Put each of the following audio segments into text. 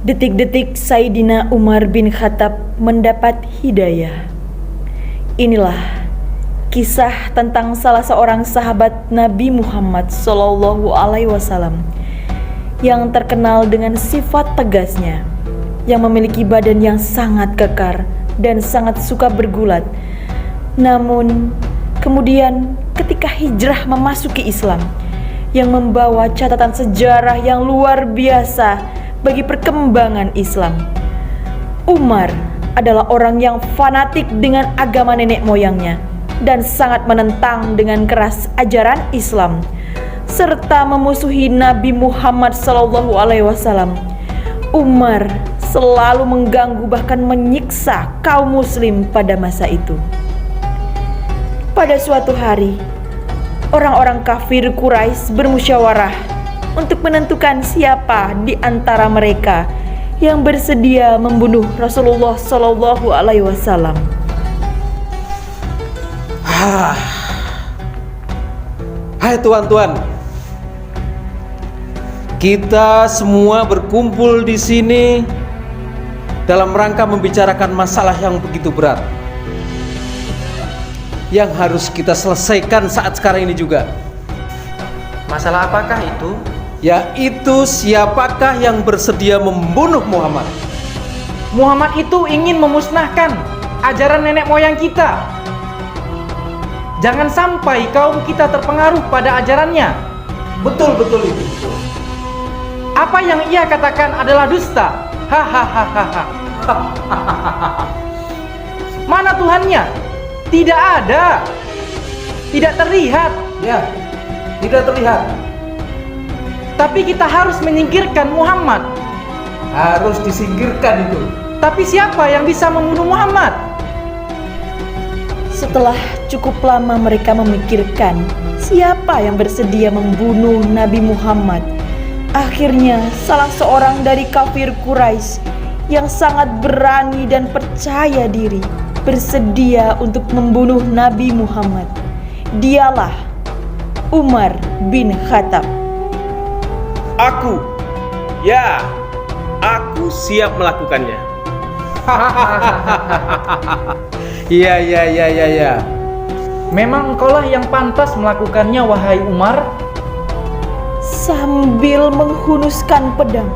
Detik-detik Sayyidina Umar bin Khattab mendapat hidayah. Inilah kisah tentang salah seorang sahabat Nabi Muhammad SAW yang terkenal dengan sifat tegasnya, yang memiliki badan yang sangat kekar dan sangat suka bergulat. Namun kemudian ketika hijrah memasuki Islam, yang membawa catatan sejarah yang luar biasa bagi perkembangan Islam. Umar adalah orang yang fanatik dengan agama nenek moyangnya dan sangat menentang dengan keras ajaran Islam, serta memusuhi Nabi Muhammad SAW. Umar selalu mengganggu bahkan menyiksa kaum muslim pada masa itu. Pada suatu hari, orang-orang kafir Quraisy bermusyawarah untuk menentukan siapa di antara mereka yang bersedia membunuh Rasulullah SAW. Hai tuan-tuan, kita semua berkumpul di sini dalam rangka membicarakan masalah yang begitu berat, yang harus kita selesaikan saat sekarang ini juga. Masalah apakah itu? Yaitu siapakah yang bersedia membunuh Muhammad? Muhammad itu ingin memusnahkan ajaran nenek moyang kita. Jangan sampai kaum kita terpengaruh pada ajarannya. Betul itu. Apa yang ia katakan adalah dusta. Hahaha. Mana Tuhannya? Tidak ada. Tidak terlihat. Ya, tidak terlihat. Tapi kita harus menyingkirkan Muhammad. Harus disingkirkan itu. Tapi siapa yang bisa membunuh Muhammad? Setelah cukup lama mereka memikirkan siapa yang bersedia membunuh Nabi Muhammad, akhirnya salah seorang dari kafir Quraisy yang sangat berani dan percaya diri bersedia untuk membunuh Nabi Muhammad. Dialah Umar bin Khattab. Aku siap melakukannya. Iya. Memang engkaulah yang pantas melakukannya, wahai Umar. Sambil menghunuskan pedang,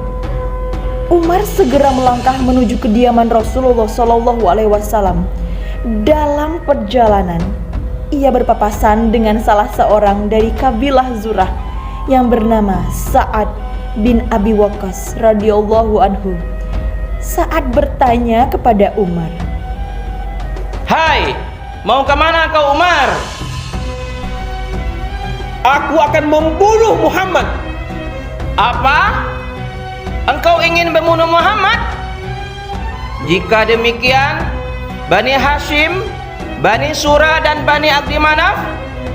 Umar segera melangkah menuju kediaman Rasulullah SAW. Dalam perjalanan, ia berpapasan dengan salah seorang dari kabilah Zurah yang bernama Sa'ad bin Abi Waqqas radhiyallahu anhu. Sa'ad bertanya kepada Umar, Hai, mau kemana kau Umar? Aku akan membunuh Muhammad. Apa? Engkau ingin membunuh Muhammad? Jika demikian, Bani Hashim, Bani Surah dan Bani Abdi Manaf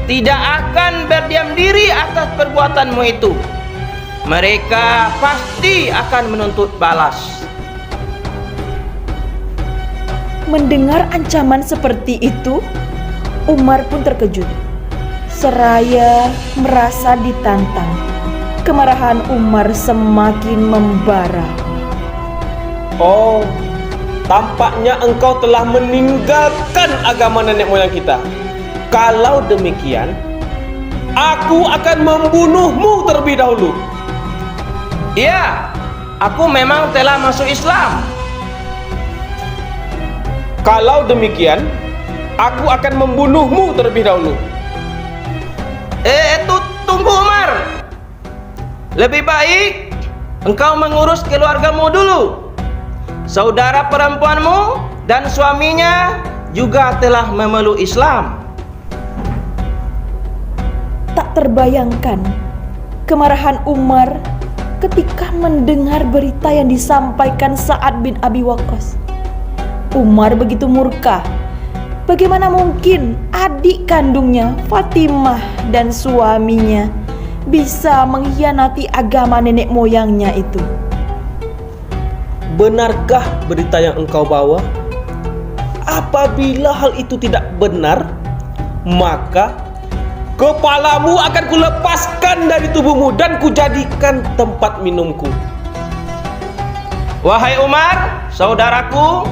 tidak akan berdiam diri atas perbuatanmu itu. Mereka pasti akan menuntut balas. mendengar ancaman seperti itu, Umar pun terkejut. Seraya merasa ditantang, kemarahan Umar semakin membara. Oh, tampaknya engkau telah meninggalkan agama nenek moyang kita. Kalau demikian, aku akan membunuhmu terlebih dahulu. Iya, aku memang telah masuk Islam. Kalau demikian, aku akan membunuhmu terlebih dahulu. Tunggu Umar. Lebih baik engkau mengurus keluargamu dulu. Saudara perempuanmu dan suaminya juga telah memeluk Islam. Tak terbayangkan kemarahan Umar ketika mendengar berita yang disampaikan Sa'ad bin Abi Waqqas. Umar begitu murka. Bagaimana mungkin adik kandungnya Fatimah dan suaminya bisa mengkhianati agama nenek moyangnya itu? Benarkah berita yang engkau bawa? Apabila hal itu tidak benar, maka kepalamu akan kulepaskan dari tubuhmu dan kujadikan tempat minumku. Wahai Umar, saudaraku,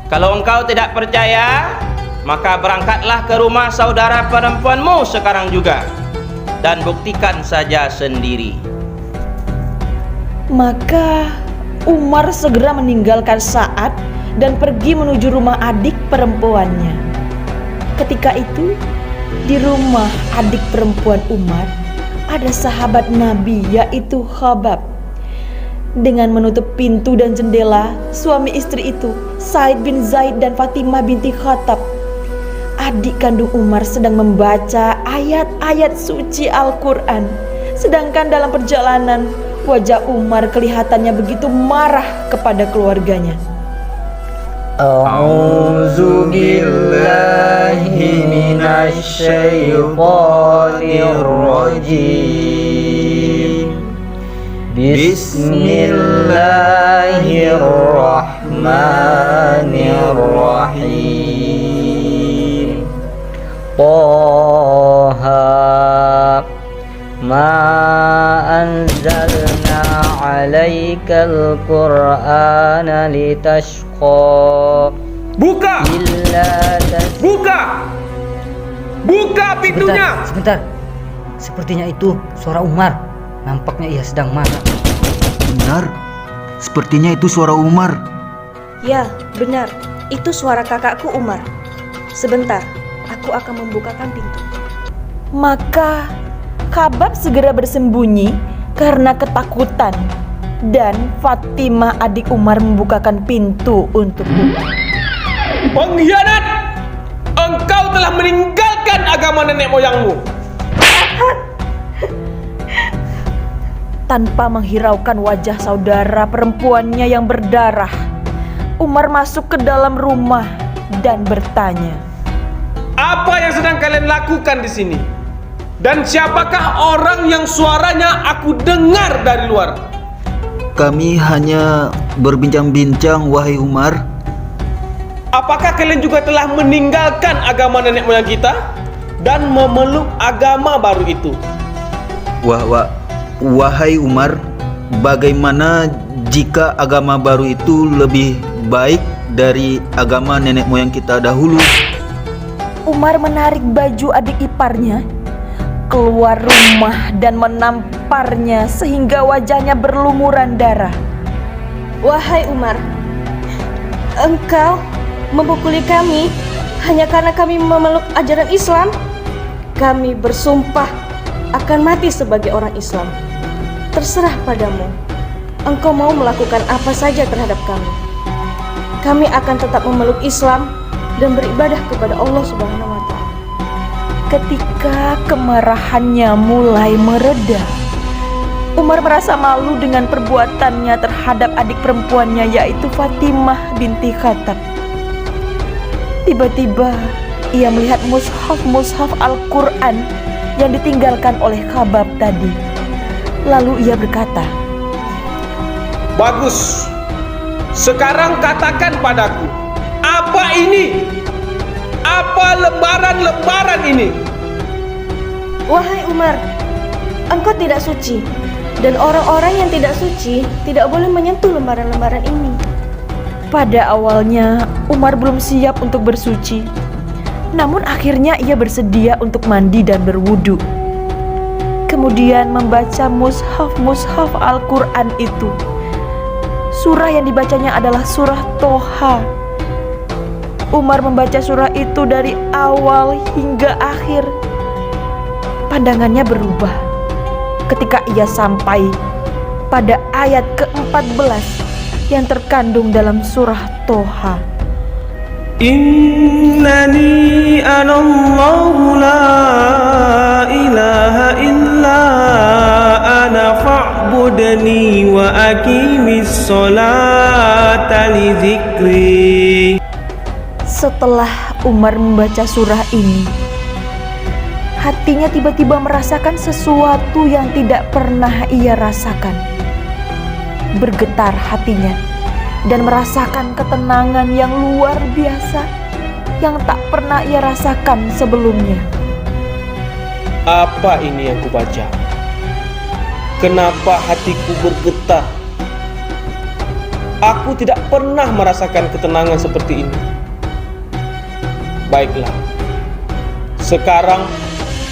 kalau engkau tidak percaya, maka berangkatlah ke rumah saudara perempuanmu sekarang juga dan buktikan saja sendiri. Maka Umar segera meninggalkan Sa'ad dan pergi menuju rumah adik perempuannya. Ketika itu, di rumah adik perempuan Umar ada sahabat Nabi, yaitu Khabab. Dengan menutup pintu dan jendela, suami istri itu, Said bin Zaid dan Fatimah binti Khattab, adik kandung Umar, sedang membaca ayat-ayat suci Al-Quran. Sedangkan dalam perjalanan, wajah Umar kelihatannya begitu marah kepada keluarganya. A'udzu billahi minasy syaithanir rajim. Bismillahirrahmanirrahim. Taha ma anzalna 'alaikal Qur'ana litashqa. Buka! Illa Buka! Buka pintunya! Sebentar. Sepertinya itu suara Umar. Nampaknya ia sedang marah. Benar, sepertinya itu suara Umar. Ya, benar. Itu suara kakakku Umar. Sebentar, aku akan membukakan pintu. Maka Khabab segera bersembunyi karena ketakutan, dan Fatimah adik Umar membukakan pintu untuk Umar. Pengkhianat! Engkau telah meninggalkan agama nenek moyangmu. Tanpa menghiraukan wajah saudara perempuannya yang berdarah, Umar masuk ke dalam rumah dan bertanya, Apa yang sedang kalian lakukan di sini? Dan siapakah orang yang suaranya aku dengar dari luar? Kami hanya berbincang-bincang, wahai Umar. Apakah kalian juga telah meninggalkan agama nenek moyang kita dan memeluk agama baru itu? Wahai Umar, bagaimana jika agama baru itu lebih baik dari agama nenek moyang kita dahulu? Umar menarik baju adik iparnya, keluar rumah dan menamparnya sehingga wajahnya berlumuran darah. Wahai Umar, engkau memukuli kami hanya karena kami memeluk ajaran Islam. Kami bersumpah akan mati sebagai orang Islam. Terserah padamu. Engkau mau melakukan apa saja terhadap kami. Kami akan tetap memeluk Islam dan beribadah kepada Allah Subhanahu wa Ta'ala. Ketika kemarahannya mulai mereda, Umar merasa malu dengan perbuatannya terhadap adik perempuannya, yaitu Fatimah binti Khattab. Tiba-tiba ia melihat mushaf Al-Quran yang ditinggalkan oleh Khabab tadi. Lalu ia berkata, Bagus. Sekarang katakan padaku, apa ini? Apa lembaran-lembaran ini? Wahai Umar, engkau tidak suci, dan orang-orang yang tidak suci tidak boleh menyentuh lembaran-lembaran ini. pada awalnya Umar belum siap untuk bersuci. Namun akhirnya ia bersedia untuk mandi dan berwudu. Kemudian membaca mushaf Al-Quran itu. Surah yang dibacanya adalah surah Toha. Umar membaca surah itu dari awal hingga akhir. Pandangannya berubah ketika ia sampai pada ayat ke-14 yang terkandung dalam surah Toha. Innani anallahu la ilaha illa ana fa'budni wa aqimis sholata li dzikri. Setelah Umar membaca surah ini, hatinya tiba-tiba merasakan sesuatu yang tidak pernah ia rasakan. Bergetar hatinya dan merasakan ketenangan yang luar biasa yang tak pernah ia rasakan sebelumnya. Apa ini yang kubaca? Kenapa hatiku bergetar? Aku tidak pernah merasakan ketenangan seperti ini. Baiklah, sekarang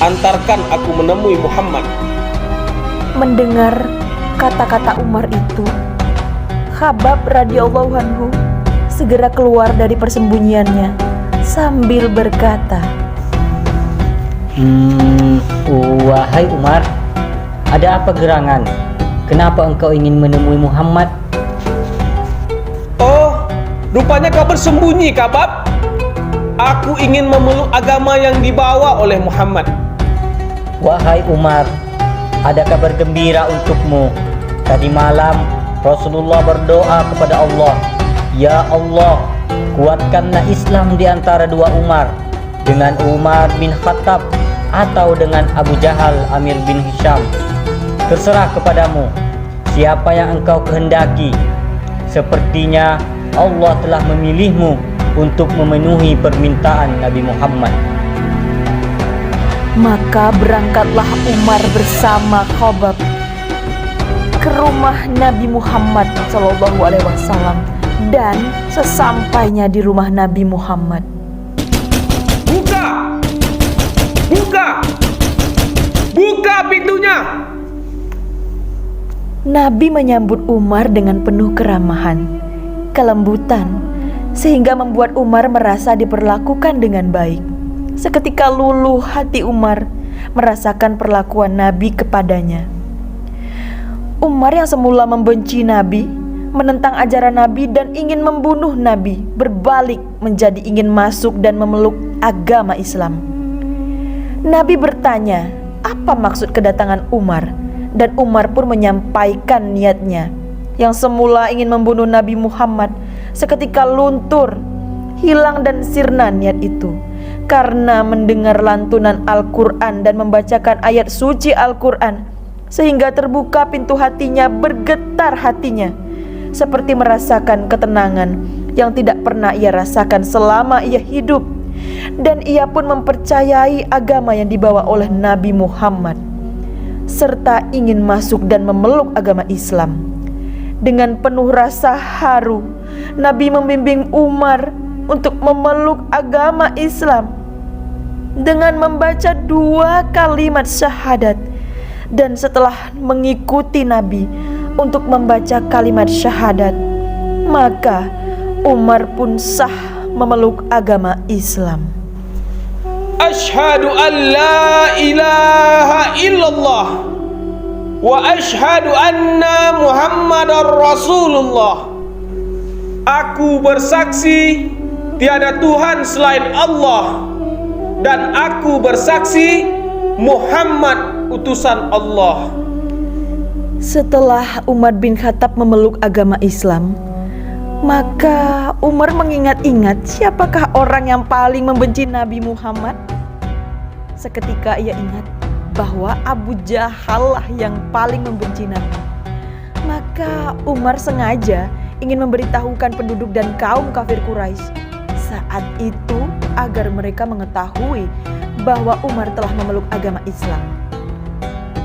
antarkan aku menemui Muhammad. Mendengar kata-kata Umar itu, Khabbab radhiyallahu anhu segera keluar dari persembunyiannya sambil berkata, Wahai Umar, ada apa gerangan? Kenapa engkau ingin menemui Muhammad? Oh, rupanya kau bersembunyi, Khabbab. Aku ingin memeluk agama yang dibawa oleh Muhammad. Wahai Umar, ada kabar gembira untukmu. Tadi malam Rasulullah berdoa kepada Allah, Ya Allah, kuatkanlah Islam di antara dua Umar, dengan Umar bin Khattab atau dengan Abu Jahal Amir bin Hisham. Terserah kepadamu, siapa yang engkau kehendaki. Sepertinya Allah telah memilihmu untuk memenuhi permintaan Nabi Muhammad. Maka berangkatlah Umar bersama Khabbab ke rumah Nabi Muhammad SAW, dan sesampainya di rumah Nabi Muhammad, Buka! Buka! Buka pintunya! Nabi menyambut Umar dengan penuh keramahan, kelembutan, sehingga membuat Umar merasa diperlakukan dengan baik. Seketika luluh hati Umar merasakan perlakuan Nabi kepadanya. Umar yang semula membenci Nabi, menentang ajaran Nabi dan ingin membunuh Nabi, berbalik menjadi ingin masuk dan memeluk agama Islam. Nabi bertanya, apa maksud kedatangan Umar? Dan Umar pun menyampaikan niatnya. Yang semula ingin membunuh Nabi Muhammad, seketika luntur, hilang dan sirna niat itu, karena mendengar lantunan Al-Quran dan membacakan ayat suci Al-Quran, sehingga terbuka pintu hatinya, bergetar hatinya, seperti merasakan ketenangan yang tidak pernah ia rasakan selama ia hidup. Dan ia pun mempercayai agama yang dibawa oleh Nabi Muhammad, serta ingin masuk dan memeluk agama Islam. Dengan penuh rasa haru, Nabi membimbing Umar untuk memeluk agama Islam dengan membaca 2 kalimat syahadat. Dan setelah mengikuti Nabi untuk membaca kalimat syahadat, maka Umar pun sah memeluk agama Islam. Asyhadu an la ilaha illallah wa asyhadu anna Muhammadar Rasulullah. Aku bersaksi tiada Tuhan selain Allah, dan aku bersaksi Muhammad utusan Allah. Setelah Umar bin Khattab memeluk agama Islam, maka Umar mengingat-ingat siapakah orang yang paling membenci Nabi Muhammad. Seketika ia ingat bahwa Abu Jahal lah yang paling membenci Nabi. Maka Umar sengaja ingin memberitahukan penduduk dan kaum kafir Quraisy saat itu agar mereka mengetahui bahwa Umar telah memeluk agama Islam.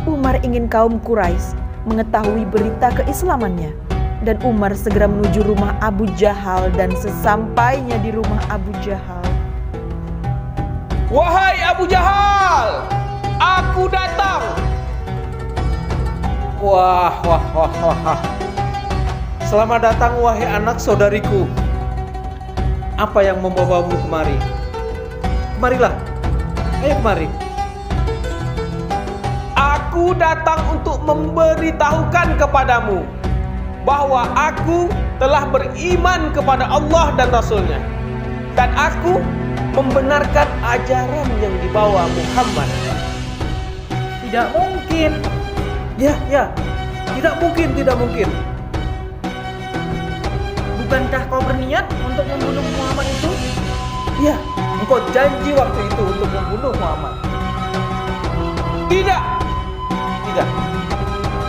Umar ingin kaum Quraisy mengetahui berita keislamannya, dan Umar segera menuju rumah Abu Jahal. Dan sesampainya di rumah Abu Jahal, Wahai Abu Jahal, aku datang. Wah. Selamat datang wahai anak saudariku. Apa yang membawamu kemari? Marilah, ayo kemari. Aku datang untuk memberitahukan kepadamu bahwa aku telah beriman kepada Allah dan Rasul-Nya, dan aku membenarkan ajaran yang dibawa Muhammad. Tidak mungkin. Ya, tidak mungkin. Bukankah kau berniat untuk membunuh Muhammad itu? Ya, engkau janji waktu itu untuk membunuh Muhammad. Tidak.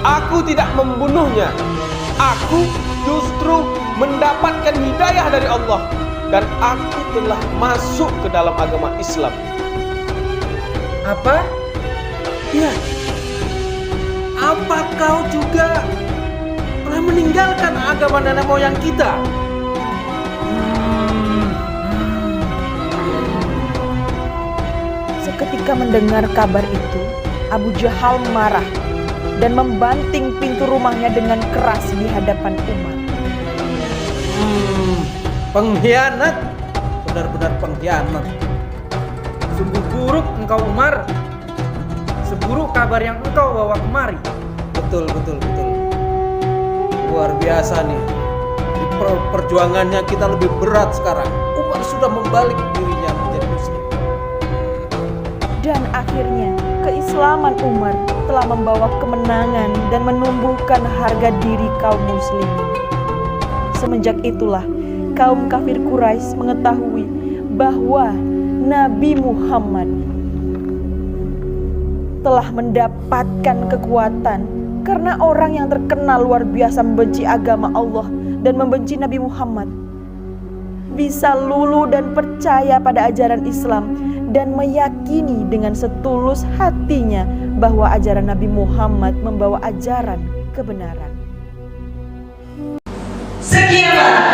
Aku tidak membunuhnya. Aku justru mendapatkan hidayah dari Allah, dan aku telah masuk ke dalam agama Islam. Apa? Ya. Apa kau juga telah meninggalkan agama nenek moyang kita. Seketika mendengar kabar itu, Abu Jahal marah dan membanting pintu rumahnya dengan keras di hadapan Umar. Pengkhianat, benar-benar pengkhianat. Sungguh buruk engkau Umar, seburuk kabar yang engkau bawa kemari. Betul. Luar biasa nih. Di perjuangannya kita lebih berat sekarang. Umar sudah membalik dirinya menjadi muslim. Dan akhirnya, keislaman Umar telah membawa kemenangan dan menumbuhkan harga diri kaum muslimin. Semenjak itulah, kaum kafir Quraisy mengetahui bahwa Nabi Muhammad telah mendapatkan kekuatan karena orang yang terkenal luar biasa membenci agama Allah dan membenci Nabi Muhammad bisa luluh dan percaya pada ajaran Islam dan meyakini dengan setulus hatinya bahwa ajaran Nabi Muhammad membawa ajaran kebenaran. Sekianlah